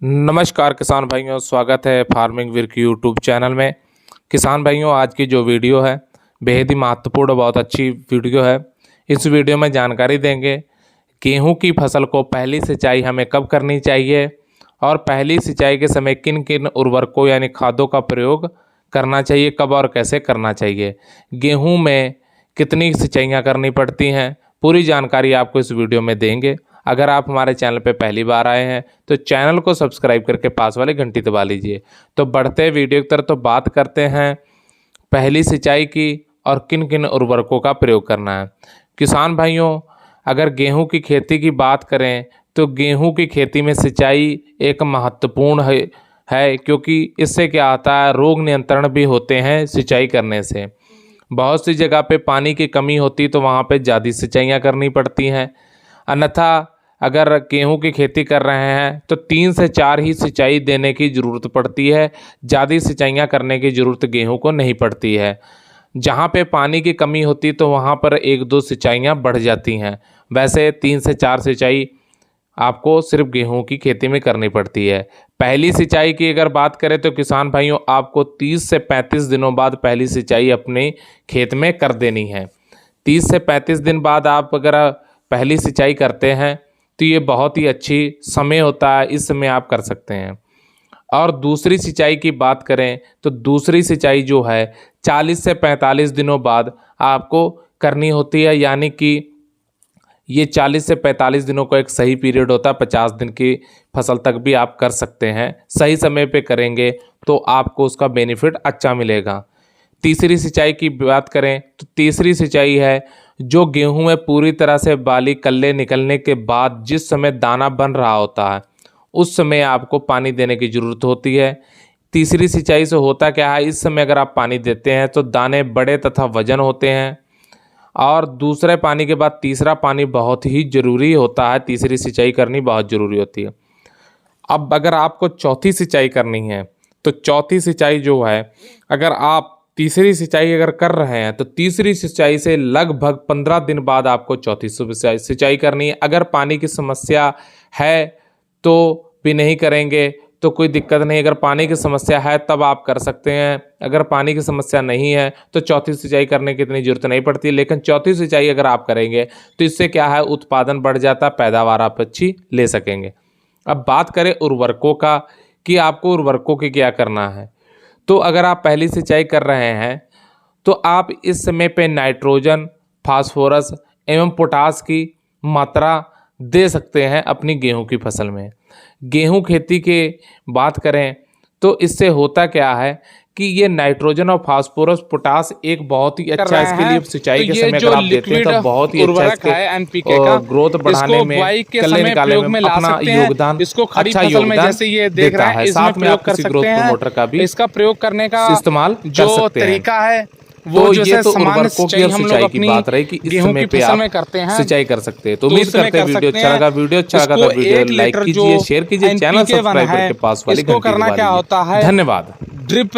नमस्कार किसान भाइयों, स्वागत है फार्मिंग वीर की यूट्यूब चैनल में। किसान भाइयों, आज की जो वीडियो है बेहद ही महत्वपूर्ण, बहुत अच्छी वीडियो है। इस वीडियो में जानकारी देंगे गेहूं की फसल को पहली सिंचाई हमें कब करनी चाहिए और पहली सिंचाई के समय किन किन उर्वरकों यानी खादों का प्रयोग करना चाहिए, कब और कैसे करना चाहिए, गेहूँ में कितनी सिंचाइयाँ करनी पड़ती हैं, पूरी जानकारी आपको इस वीडियो में देंगे। अगर आप हमारे चैनल पर पहली बार आए हैं तो चैनल को सब्सक्राइब करके पास वाली घंटी दबा लीजिए। तो बढ़ते वीडियो की तरफ तो बात करते हैं पहली सिंचाई की और किन किन उर्वरकों का प्रयोग करना है। किसान भाइयों, अगर गेहूं की खेती की बात करें तो गेहूं की खेती में सिंचाई एक महत्वपूर्ण है क्योंकि इससे क्या आता है, रोग नियंत्रण भी होते हैं सिंचाई करने से। बहुत सी जगह पे पानी की कमी होती तो वहाँ पे ज़्यादा सिंचाइयाँ करनी पड़ती हैं। अन्यथा अगर गेहूं की खेती कर रहे हैं तो 3 से 4 ही सिंचाई देने की ज़रूरत पड़ती है, ज़्यादा सिंचाइयाँ करने की ज़रूरत गेहूं को नहीं पड़ती है। जहाँ पे पानी की कमी होती तो वहाँ पर 1-2 सिंचाइयाँ बढ़ जाती हैं। वैसे 3 से 4 सिंचाई आपको सिर्फ गेहूं की खेती में करनी पड़ती है। पहली सिंचाई की अगर बात करें तो किसान भाइयों, आपको 30 से 35 दिनों बाद पहली सिंचाई अपने खेत में कर देनी है। 30 से 35 दिन बाद आप अगर पहली सिंचाई करते हैं तो ये बहुत ही अच्छी समय होता है, इस समय आप कर सकते हैं। और दूसरी सिंचाई की बात करें तो दूसरी सिंचाई जो है 40 से 45 दिनों बाद आपको करनी होती है, यानी कि ये 40 से 45 दिनों का एक सही पीरियड होता है। 50 दिन की फसल तक भी आप कर सकते हैं, सही समय पे करेंगे तो आपको उसका बेनिफिट अच्छा मिलेगा। तीसरी सिंचाई की बात करें तो तीसरी सिंचाई है जो गेहूं में पूरी तरह से बाली कल्ले निकलने के बाद जिस समय दाना बन रहा होता है उस समय आपको पानी देने की ज़रूरत होती है। तीसरी सिंचाई से होता क्या है, इस समय अगर आप पानी देते हैं तो दाने बड़े तथा वजन होते हैं और दूसरे पानी के बाद तीसरा पानी बहुत ही ज़रूरी होता है। तीसरी सिंचाई करनी बहुत ज़रूरी होती है। अब अगर आपको चौथी सिंचाई करनी है तो चौथी सिंचाई जो है, अगर आप तीसरी सिंचाई अगर कर रहे हैं तो तीसरी सिंचाई से लगभग 15 दिन बाद आपको चौथी सिंचाई करनी है। अगर पानी की समस्या है तो भी नहीं करेंगे तो कोई दिक्कत नहीं, अगर पानी की समस्या है तब आप कर सकते हैं। अगर पानी की समस्या नहीं है तो चौथी सिंचाई करने की इतनी ज़रूरत नहीं पड़ती। लेकिन चौथी सिंचाई अगर आप करेंगे तो इससे क्या है, उत्पादन बढ़ जाता, पैदावार आप अच्छी ले सकेंगे। अब बात करें उर्वरकों का कि आपको उर्वरकों की क्या करना है, तो अगर आप पहली सिंचाई कर रहे हैं तो आप इस समय पे नाइट्रोजन, फास्फोरस एवं पोटास की मात्रा दे सकते हैं अपनी गेहूं की फसल में। गेहूं खेती के बात करें तो इससे होता क्या है कि ये नाइट्रोजन और फास्फोरस पोटास एक बहुत ही अच्छा, इसके लिए सिंचाई के समय अगर आप देते हैं तो बहुत ही अच्छा है एनपीके का ग्रोथ बढ़ाने में, कल्ले निकालने में अपना योगदान, इसको खड़ी अच्छा फसल में योगदान जैसे ये देख रहा है, साथ में आप किसी ग्रोथ प्रमोटर का भी इसका प्रयोग करने का इस्तेमाल कर जो सकते हैं। तरीका है वो वो जो ये तो सामान्य सिंचाई हम लोग अपनी बात रही कि इस गेहूं समय की पे फसल आप में करते हैं, सिंचाई कर सकते हैं। तो तो उम्मीद उसमें करते हैं कर वीडियो सकते अच्छा लगा, हैं। वीडियो अच्छा लगा इसको तो वीडियो 1 लाइक लीटर कीजिए, जो शेयर कीजिए, चैनल NPK वन सब्सक्राइब है, करके पास वाली इसको घंटी करना दबा क्या दीजिए। होता है, धन्यवाद। ड्रिप